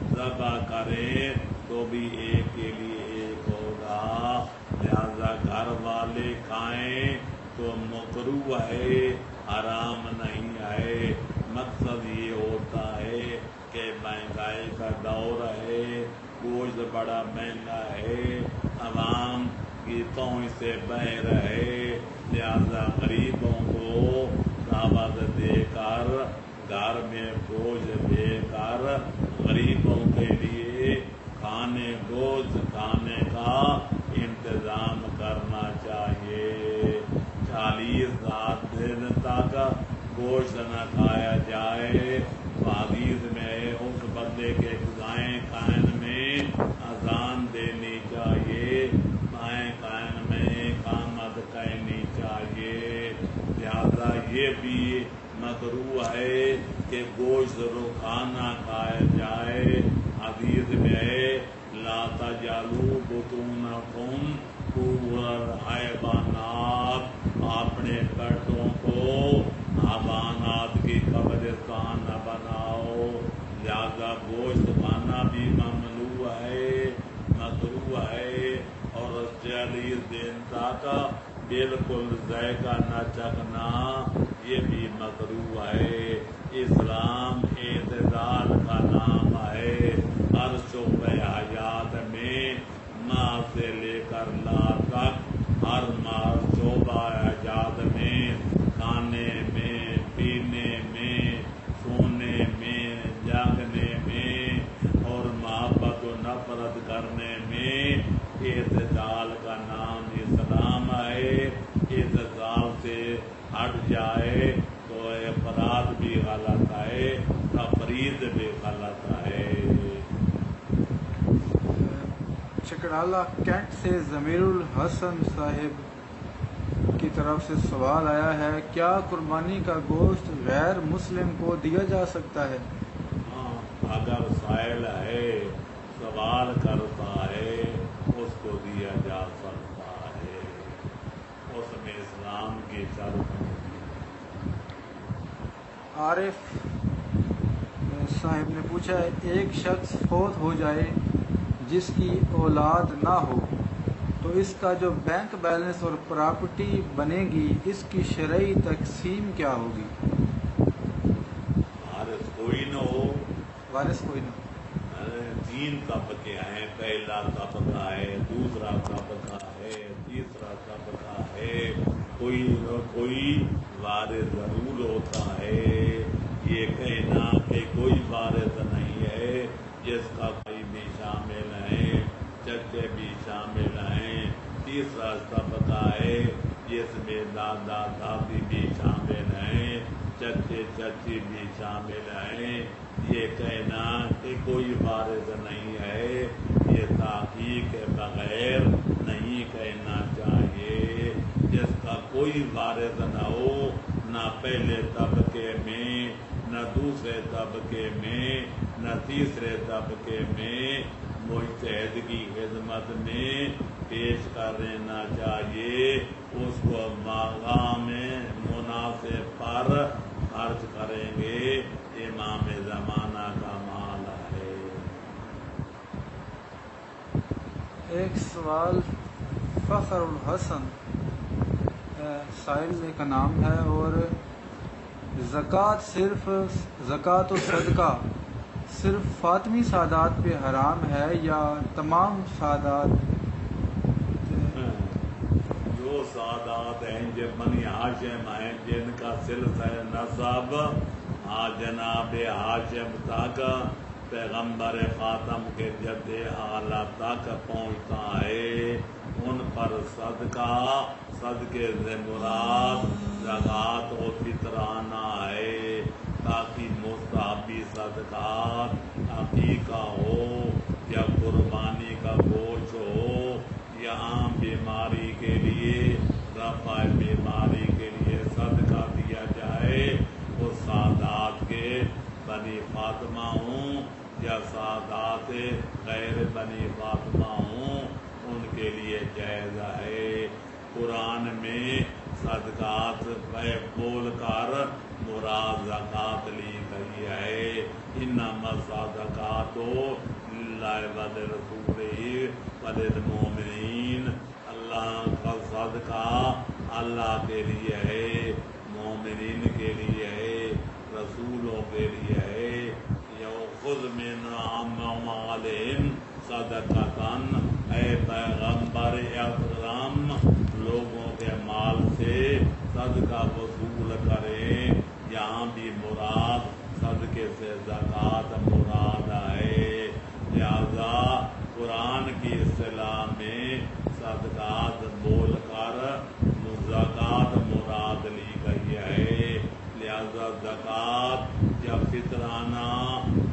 [SPEAKER 3] ذبح کریں تو بھی ایک کے لیے ایک ہوگا۔ لہذا گھر والے کھائیں تو مکروہ ہے، حرام نہیں ہے۔ مقصد یہ ہوتا ہے کہ مہنگائی کا دور ہے، گوشت بڑا مہنگا ہے، عوام کی پہنچ سے باہر ہے، لہذا غریبوں کو دعوت دے کر گھر میں گوشت دے کر غریبوں کے لیے گوشت کھانے کا انتظام کرنا چاہیے۔ 40 دن تک گوشت نہ کھایا جائے۔ حدیث میں اس بندے کے دائیں کان میں اذان دینی چاہیے، بائیں کان میں اقامت کہنی چاہیے۔ لہذا یہ بھی مکروہ ہے کہ گوشت روزانہ کھایا جائے۔ حدیث میں ہے لا تجعلوا بطونکم قبور الحیوانات، اپنے پیٹوں کو حیوانات کی قبرستان نہ بناؤ۔ لہذا گوشت کھانا بھی ممنوع ہے، مکروہ ہے، اور 40 دن تک بالکل ذائقہ نہ چکھنا یہ بھی مکروہ ہے۔ اسلام اعتدال کا نام ہے۔ ہر شعبہ حیات میں ماں سے لے کر لا تک ہر شعبہ حیات میں، کھانے میں، پینے میں، سونے میں، جاگنے میں اور محبت و نفرت کرنے میں اعتدال کا نام اسلام ہے۔ اعتدال سے ہٹ جائے تو افراط بھی غلط ہے، تفرید بھی غلط ہے۔
[SPEAKER 2] چکڑالہ کینٹ سے ضمیر الحسن صاحب کی طرف سے سوال آیا ہے، کیا قربانی کا گوشت غیر مسلم کو دیا جا سکتا ہے؟
[SPEAKER 3] ہاں، اگر سائل ہے، سوال کرتا ہے، اس کو دیا جا سکتا ہے، اس میں اسلام کی شرط ہے۔
[SPEAKER 2] عارف صاحب نے پوچھا ہے، ایک شخص فوت ہو جائے جس کی اولاد نہ ہو تو اس کا جو بینک بیلنس اور پراپرٹی بنے گی، اس کی شرعی تقسیم کیا ہوگی؟
[SPEAKER 3] وارث کوئی نہ ہو،
[SPEAKER 2] وارث کوئی نہ ہو۔
[SPEAKER 3] 3 طبقے ہیں، پہلا طبقہ ہے، دوسرا طبقہ ہے، تیسرا طبقہ ہے، کوئی نہ کوئی وارث ضرور ہوتا ہے۔ یہ کہنا کہ کوئی وارث نہیں ہے، جس کا بھائی بھی شامل ہیں، چچے بھی شامل ہیں۔ تیسرا طبقہ ہے جس میں دادا دادی بھی شامل ہیں، چچے چچی بھی شامل ہیں۔ یہ کہنا کہ کوئی وارث نہیں ہے، یہ تحقیق کے بغیر نہیں کہنا چاہیے۔ جس کا کوئی وارث نہ ہو، نہ پہلے طبقے میں، نہ دوسرے طبقے میں، نہ تیسرے طبقے میں، مجتہد کی خدمت میں پیش کر دینا چاہیے۔ اس کو مقام مناسب پر خرچ کریں گے۔ امام زمانہ کا مال ہے۔
[SPEAKER 2] ایک سوال فخر الحسن سائل کا نام ہے، اور زکوٰۃ و صدقہ صرف فاطمی سادات پہ حرام ہے یا تمام سادات؟
[SPEAKER 3] جو سادات ہیں جو بنی ہاشم ہیں جن کا سلسلہ نسب جناب ہاشم تک پیغمبر خاتم کے جد اعلیٰ تک پہنچتا ہے، ان پر صدقے سے مراد زکوٰۃ و فطرانہ ہے، تاکہ مستحبی صدقات عقیقہ ہو یا قربانی کا گوشت ہو یا عام بیماری کے لیے رفع بیماری کے لیے صدقہ دیا جائے، وہ سادات کے بنی فاطمہ ہوں یا سادات غیر بنی فاطمہ ہوں، ان کے لیے جائز ہے۔ قرآن میں صدقات بول کر مراد زکوٰۃ لی گئی ہے، انما الصدقات للہ ولرسولہ وللمؤمنین، اللہ کا صدقہ اللہ کے لیے ہے، مومنین کے لیے ہے، رسولوں کے لیے ہے۔ خذ من اموالہم صدقۃ، اے پیغمبر اکرم لوگوں کے مال سے صدقہ وصول کریں، یہاں بھی مراد صدقے سے زکوٰۃ مراد ہے، لہذا قرآن کی اصطلاح میں صدقات بول کر زکوٰۃ مراد لی گئی ہے، لہذا زکوٰۃ یا فطرانہ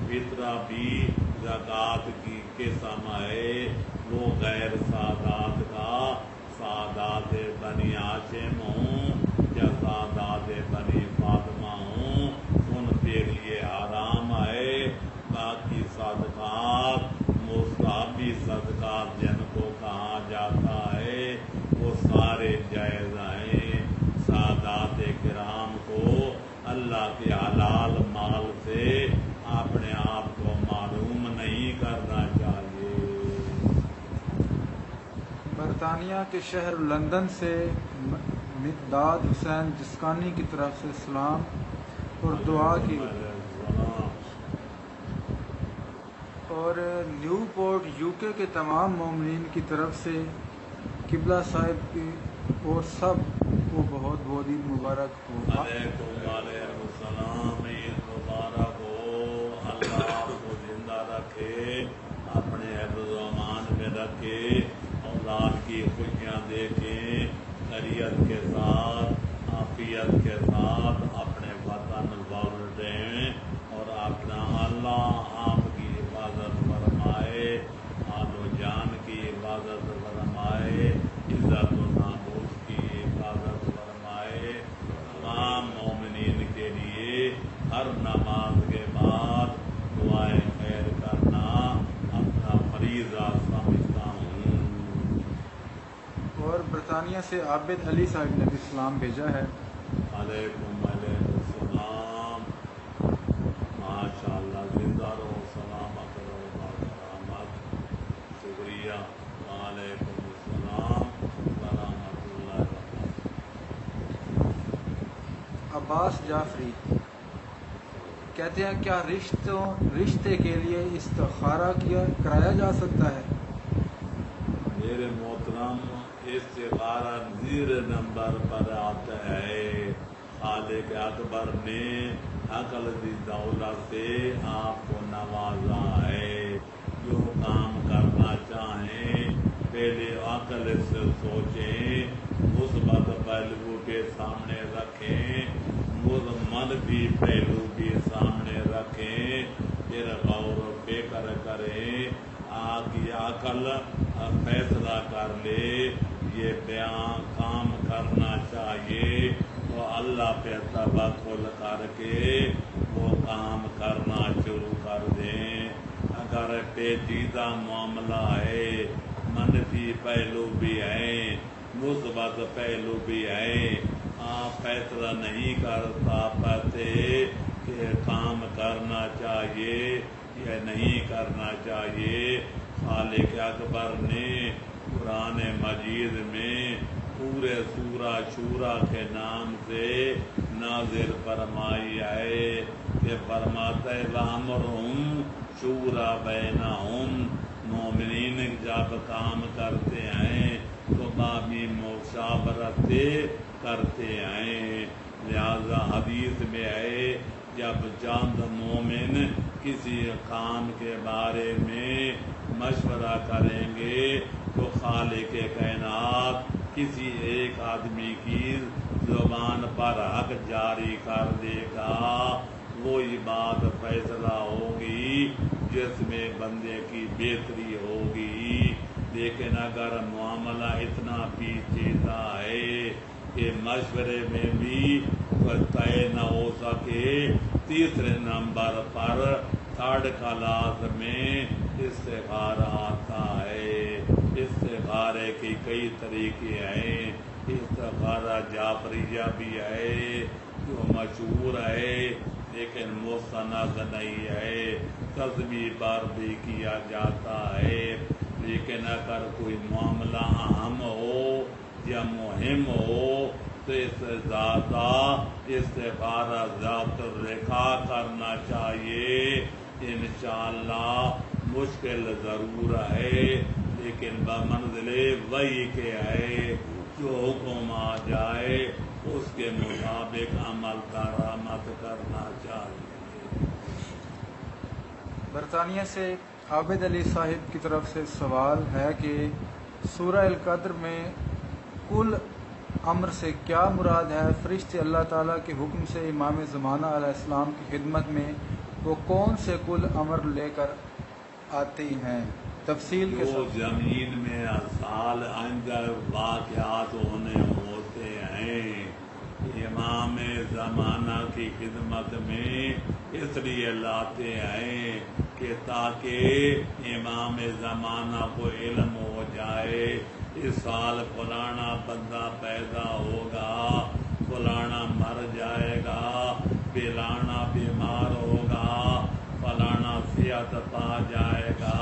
[SPEAKER 3] فطرہ بھی زکوٰۃ کی قسم ہے، وہ غیر سادات کا سادات بنی ہاشم ہوں یا سادات بنی فاطمہ ہوں، ان کے لیے حرام ہے۔ باقی صدقات مستحبی صدقات جن کو کہا جاتا ہے وہ سارے جائز ہیں۔ سادات کرام کو اللہ کے حلال مال سے اپنے آپ کو معلوم نہیں کرنا چاہیے۔
[SPEAKER 2] برطانیہ کے شہر لندن سے مقداد حسین جسکانی کی طرف سے سلام اور دعا کی، اور نیو پورٹ UK کے تمام مومنین کی طرف سے قبلہ صاحب کی اور سب کو بہت بہت عید مبارک ہو۔
[SPEAKER 3] علیکم السلام، عید مبارک ہو، اللہ آپ کو زندہ رکھے، اپنے حفظ و امان میں رکھے، اولاد کی خوشیاں دیکھیں، خیریت کے ساتھ عافیت کے ساتھ اپنے وطن لوٹ دیں، اور اپنا اللہ آپ کی حفاظت فرمائے، آل و جان کی حفاظت فرمائے، عزت و ناموس کی حفاظت فرمائے۔ تمام مومنین کے لیے ہر نماز کے بعد دعائیں خیر کرنا اپنا فریضہ سمجھتا ہوں۔
[SPEAKER 2] اور برطانیہ سے عابد علی صاحب نے بھی سلام بھیجا ہے۔
[SPEAKER 3] علیکم السلام، ماشاء اللہ، زندہ رہو، سلامت رہو، کرامت، شکریہ، وعلیکم السلام ورحمۃ اللہ وبرکاتہ۔
[SPEAKER 2] عباس جعفری کہتے ہیں کیا رشتے کے لیے استخارہ کرایا جا سکتا ہے؟
[SPEAKER 3] میرے محترم، استخارہ زیر نمبر پر آتا ہے۔ خالق اکبر نے عقل کی دولت سے آپ کو نوازا ہے، جو کام کرنا چاہیں پہلے عقل سے سوچیں، مثبت پہلو کے سامنے رکھیں، منفی پہلو بھی سامنے رکھیں، پھر غور و فکر کریں، آپ کی عقل فیصلہ کر لے یہ بیان کام کرنا چاہیے تو اللہ پہ توکل کر کے وہ کام کرنا شروع کر دیں۔ اگر پیچیدہ معاملہ ہے، منفی پہلو بھی ہیں، مثبت پہلو بھی ہیں، آپ فیصلہ نہیں کر پاتے کہ کام کرنا چاہیے یا نہیں کرنا چاہیے، خالق اکبر نے قرآن مجید میں پورے سورہ شورا کے نام سے نازل فرمائی ہے کہ فرماتے وَأَمْرُهُمْ شُورَى بَيْنَهُمْ، مومنین جب کام کرتے ہیں تو بامی مشاورت کرتے ہیں. لہذا حدیث میں ہے جب چند مومن کسی کام کے بارے میں مشورہ کریں گے تو خالق کائنات کسی ایک آدمی کی زبان پر حق جاری کر دے گا. وہی بات فیصلہ ہوگی جس میں بندے کی بہتری ہوگی. لیکن اگر معاملہ اتنا پیچیدہ ہے کہ مشورے میں بھی طے نہ ہو سکے، تیسرے نمبر پر تھرڈ کلاس میں استخارہ آتا ہے. استخارے کے کئی طریقے ہیں. استخارہ جعفریہ بھی ہے جو مشہور ہے لیکن مستند نہیں ہے. تصویر پر بھی کیا جاتا ہے. لیکن اگر کوئی معاملہ اہم ہو یا مہم ہو تو اس سے زیادہ استخارہ ذات الرقا کرنا چاہیے. انشاءاللہ مشکل ضرور ہے لیکن بمنزل وحی کے ہے. جو حکم آ جائے اس کے مطابق عمل درآمد کرنا چاہیے.
[SPEAKER 2] برطانیہ سے عابد علی صاحب کی طرف سے سوال ہے کہ سورہ القدر میں کل امر سے کیا مراد ہے؟ فرشتے اللہ تعالیٰ کے حکم سے امام زمانہ علیہ السلام کی خدمت میں وہ کون سے کل امر لے کر آتے ہیں؟ تفصیل کے ساتھ.
[SPEAKER 3] زمین میں سال آئندہ واقعات ہوتے ہیں. امام زمانہ کی خدمت میں اس لیے لاتے ہیں کہ تاکہ امام زمانہ کو علم ہو جائے اس سال فلانا بندہ پیدا ہوگا، فلانا مر جائے گا، فلانا بیمار ہوگا، فلانا صحت پا جائے گا.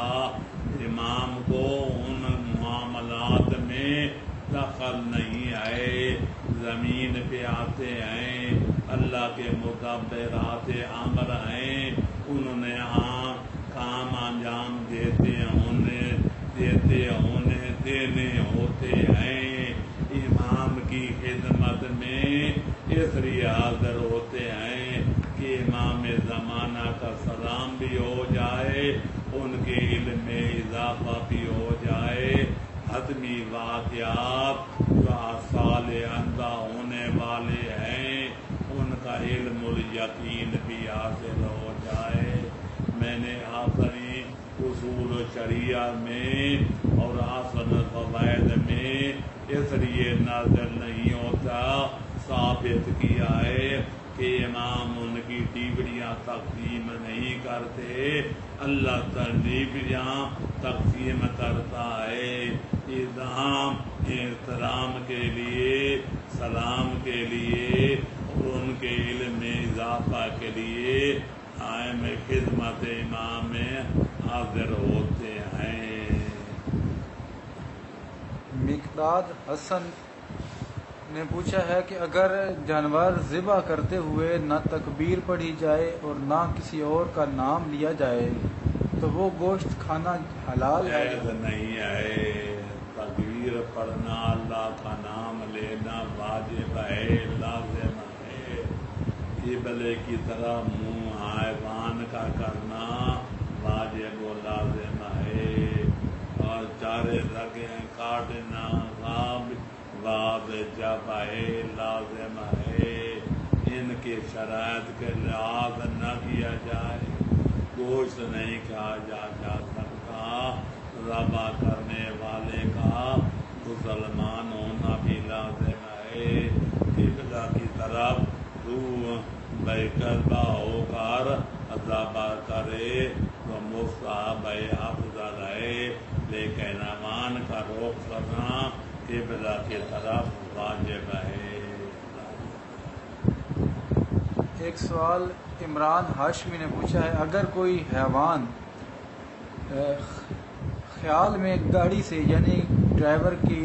[SPEAKER 3] امام کو ان معاملات میں دخل نہیں ہے. زمین پہ آتے ہیں، اللہ کے مدبرات امر ہیں، انہوں نے کام انجام دینے ہوتے ہیں. امام کی خدمت میں اس لیے حاضر ہوتے ہیں کہ امام زمانہ کا سلام بھی ہو جائے، ان کے علم میں اضافہ بھی ہو جائے. حتمی واقعات جو سال آئندہ ہونے والے ہیں ان کا علم الیقین بھی حاصل ہو جائے. میں نے آخری اصول شریعہ میں اور آسن فوائد میں اس لیے نازل نہیں ہوتا ثابت کیا ہے کہ امام ان کی ڈیوریاں تقسیم نہیں کرتے، اللہ ڈیوریاں تقسیم کرتا ہے. اعظام احترام کے لیے، سلام کے لیے اور ان کے علم میں اضافہ کے لیے قائم خدمت امام میں حاضر ہوتے ہیں.
[SPEAKER 2] مقداد حسن نے پوچھا ہے کہ اگر جانور ذبح کرتے ہوئے نہ تکبیر پڑھی جائے اور نہ کسی اور کا نام لیا جائے تو وہ گوشت کھانا حلال ہے؟
[SPEAKER 3] نہیں ہے. تکبیر پڑھنا، اللہ کا نام لینا واجب ہے، لازم ہے. قبلے کی طرح منہ حیوان کا کرنا واجب و لازم ہے. اور چارے رگیں کاٹنا واجب ہے، لازم ہے. ان کی شرائط کے لحاظ نہ کیا جائے. گوشت نہیں کھایا جا سکتا. ذبح کرنے والے کا مسلمان ہونا بھی لازم ہے. قبلہ کی طرف روح بیکلبہ ہو کر ذبح کرے تو مستحب افضل ہے، لیکن امان کا رخ کرنا قبلہ کی طرف واجب ہے.
[SPEAKER 2] ایک سوال عمران ہاشمی نے پوچھا ہے اگر کوئی حیوان خیال میں گاڑی سے یعنی ڈرائیور کی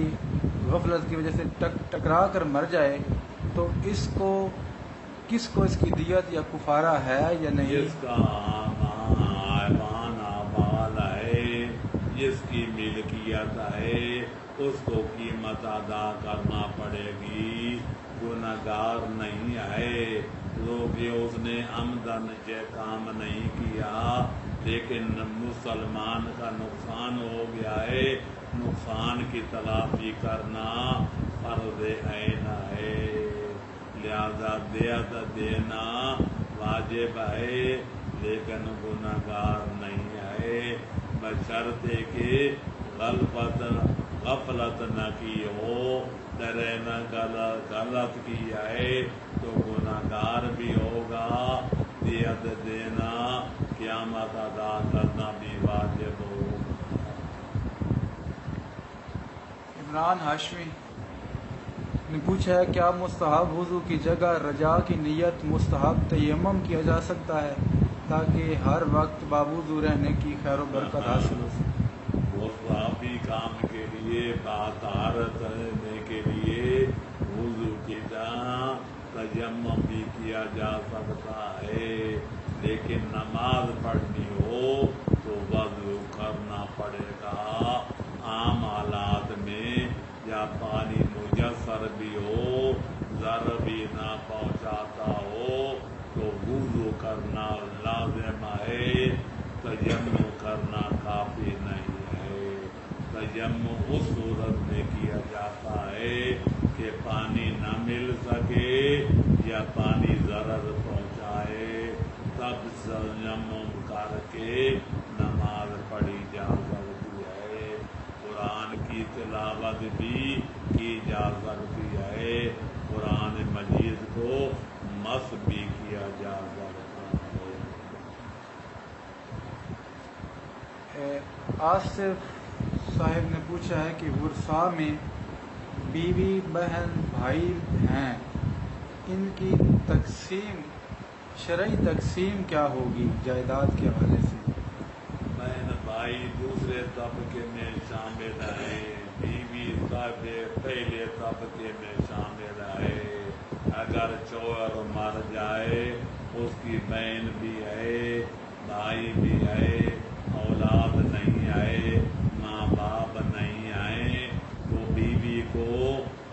[SPEAKER 2] غفلت کی وجہ سے ٹکرا کر مر جائے تو کس کو اس کی دیت یا کفارہ ہے یا نہیں؟
[SPEAKER 3] جس کا حیوان آباد ہے، جس کی ملکیت ہے، اس کو قیمت ادا کرنا پڑے گی. گناہگار نہیں ہے لوگ اس نے عمدن یہ کام نہیں کیا لیکن مسلمان کا نقصان ہو گیا ہے. نقصان کی تلافی کرنا فرض عین ہے. لہذا دینا واجب ہے لیکن گناہگار نہیں ہے بشرطے کہ غفلت نہ کی ہو. ڈرے نہ غلط کیا ہے تو گناہگار بھی ہوگا. دیت دینا قیامت ادا کرنا بھی واجب ہوگا.
[SPEAKER 2] عمران ہاشمی نے پوچھا ہے کیا مستحب وضو کی جگہ رجا کی نیت مستحب تیمم کیا جا سکتا ہے تاکہ ہر وقت بابوضو رہنے کی خیر و برکت حاصل ہو سکے.
[SPEAKER 3] مستحبی کام کے لیے طہارت رہنے کے لیے وضو کی جگہ تیمم بھی کیا جا سکتا ہے لیکن نماز پڑھنی ہو تو وضو کرنا پڑے گا. عام حالات میں یا پانی میسر بھی ہو ضرر بھی نہ پہنچاتا ہو تو وضو کرنا لازم ہے. تیمم کرنا کافی نہیں ہے. تیمم اس صورت میں کیا جاتا ہے کہ پانی نہ مل سکے یا پانی ضرر پہنچائے تب تیمم کر کے نماز پڑھی جا سکتی ہے. قرآن کی تلاوت بھی کی جا سکتی ہے. قرآن مجید کو مس بھی کیا جا سکتا ہے.
[SPEAKER 2] آصف صاحب نے پوچھا ہے کہ ورثاء میں بیوی بہن بھائی ہیں ان کی تقسیم شرعی تقسیم کیا ہوگی جائیداد کے حوالے سے.
[SPEAKER 3] بہن بھائی دوسرے طبقے میں شامل ہیں. بیوی پہلے طبقے میں شامل ہے. اگر چور مر جائے اس کی بہن بھی ہے بھائی بھی ہے اولاد نہیں آئے ماں باپ نہیں آئے تو بیوی کو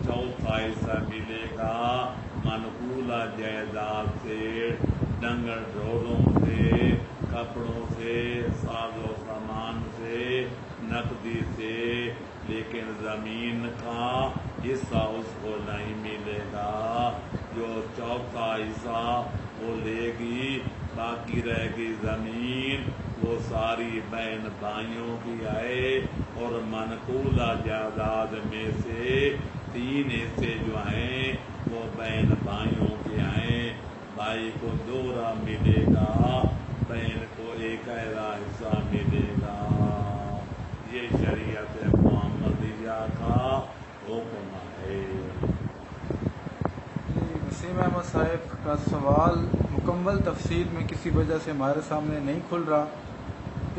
[SPEAKER 3] چوتھا حصہ ملے گا. منقولہ جائیداد سے ڈنگر ڈھولوں سے کپڑوں سے ساز و سامان سے نقدی سے لیکن زمین کا حصہ اس کو نہیں ملے گا. جو چوتھا حصہ وہ لے گی باقی رہے گی زمین وہ ساری بہن بھائیوں کی ہے اور منقولہ جائیداد میں سے 3 حصے جو ہیں وہ بہن بھائیوں کے ہیں. بھائی کو 2 ملے گا بہن کو 1 حصہ ملے گا. یہ شریعت محمدیہ کا حکم ہے.
[SPEAKER 2] وسیم احمد صاحب کا سوال مکمل تفصیل میں کسی وجہ سے ہمارے سامنے نہیں کھل رہا.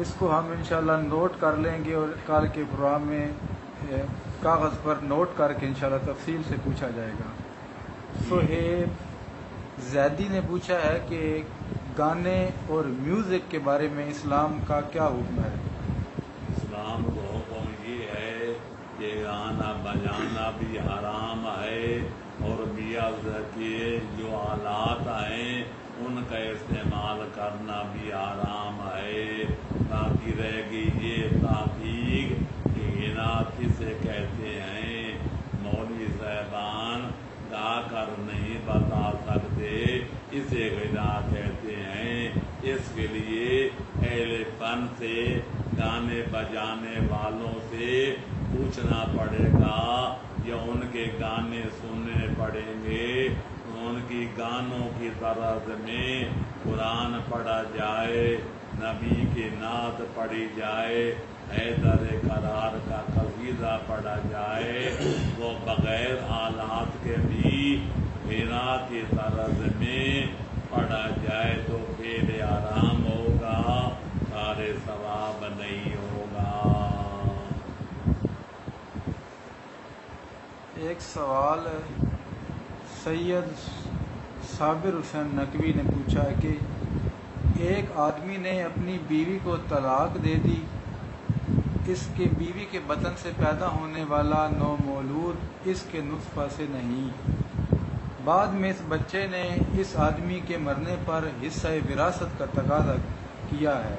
[SPEAKER 2] اس کو ہم انشاءاللہ نوٹ کر لیں گے اور کل کے پروگرام میں کاغذ پر نوٹ کر کے انشاءاللہ تفصیل سے پوچھا جائے گا. سہیب زیدی نے پوچھا ہے کہ گانے اور میوزک کے بارے میں اسلام کا کیا حکم ہے.
[SPEAKER 3] اسلام کا حکم یہ ہے کہ گانا بجانا بھی حرام ہے اور میوزک کے جو آلات ہیں ان کا استعمال کرنا بھی حرام ہے. باقی رہ گئی یہ تحقیق کہ غنا کسے کہتے ہیں. مولوی صاحبان گا کر نہیں بتا سکتے اسے غنا کہتے ہیں. اس کے لیے اہل فن سے گانے بجانے والوں سے پوچھنا پڑے گا یا ان کے گانے سننے پڑیں گے. ان کی گانوں کی طرز میں قرآن پڑھا جائے نبی کی نعت پڑھی جائے حیدر قرار کا قصیدہ پڑھا جائے وہ بغیر آلات کے بھی غنا کی طرز میں پڑھا جائے تو فعل حرام ہوگا سارے ثواب نہیں ہوگا.
[SPEAKER 2] ایک سوال ہے سید صابر حسین نقوی نے پوچھا ہے کہ ایک آدمی نے اپنی بیوی کو طلاق دے دی اس کے بیوی کے بطن سے پیدا ہونے والا نو مولود اس کے نطفہ سے نہیں، بعد میں اس بچے نے اس آدمی کے مرنے پر حصہ وراثت کا تقاضا کیا ہے،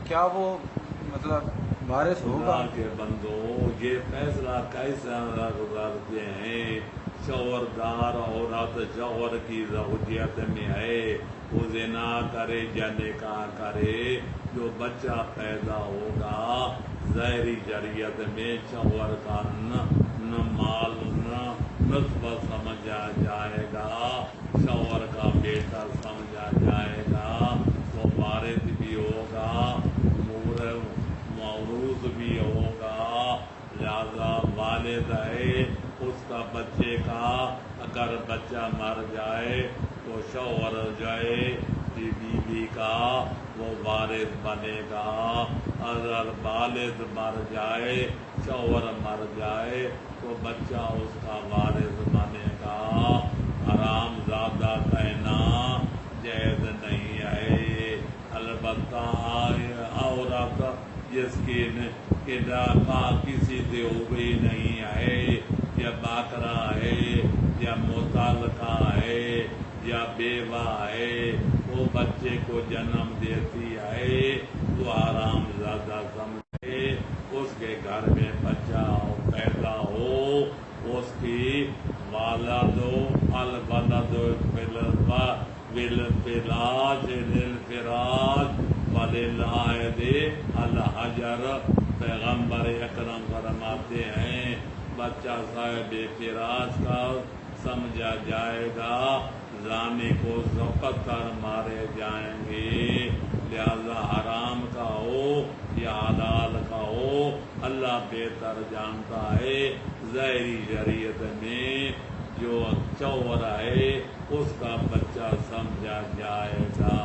[SPEAKER 2] کیا وہ مطلب وارث ہوگا؟
[SPEAKER 3] خدا کے بندو، یہ فیصلہ کیسا گزارتے ہیں؟ شوہردار عورت شوہر کی زوجیت میں ہے، وہ زنا کرے یا نکاح کرے، جو بچہ پیدا ہوگا ظاہری شریعت میں شوہر کا نہ مال نہ نسبہ سمجھا جائے گا، شوہر کا بیٹا سمجھا جائے گا، وہ وارث بھی ہوگا، موروث بھی ہوگا، لہذا والد ہے اس کا بچے کا، اگر بچہ مر جائے تو شوہر جائے بیوی کا وہ وارث بنے گا، اگر والد مر جائے شوہر مر جائے تو بچہ اس کا وارث بنے گا۔ حرام زادہ کہنا جائز نہیں ہے، البتہ عورت جس کی نکاح کسی سے ہوئی نہیں ہے، یا باکرا ہے یا متعلقہ ہے یا بیوہ ہے، وہ بچے کو جنم دیتی ہے تو حرام زادہ سمجھے، اس کے گھر میں بچہ پیدا ہو، اس کی والد الولد بالفراش للفراش وللعائد الحجر، پیغمبر اکرم فرماتے ہیں بچہ صاحب فراش کا سمجھا جائے گا، زانی کو پتھر مارے جائیں گے، لہذا حرام کا ہو یا حلال کا ہو اللہ بہتر جانتا ہے، ظاہری شریعت میں جو شوہر ہے اس کا بچہ سمجھا جائے گا۔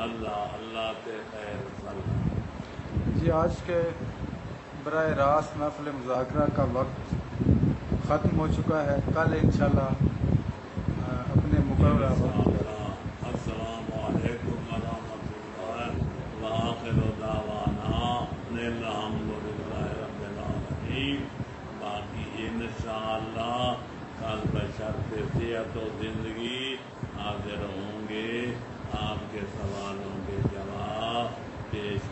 [SPEAKER 3] اللہ کے خیر صلی۔
[SPEAKER 2] جی آج کے براہ راست محفل مذاکرہ کا وقت ختم ہو چکا ہے، کل انشاءاللہ اپنے مقررہ
[SPEAKER 3] السلام علیکم ورحمۃ اللہ وآخر دعوانا الحمد للہ رب العالمین۔ باقی انشاءاللہ کل بشرط صحت و زندگی حاضر ہوں گے، آپ کے سوالوں کے جواب پیش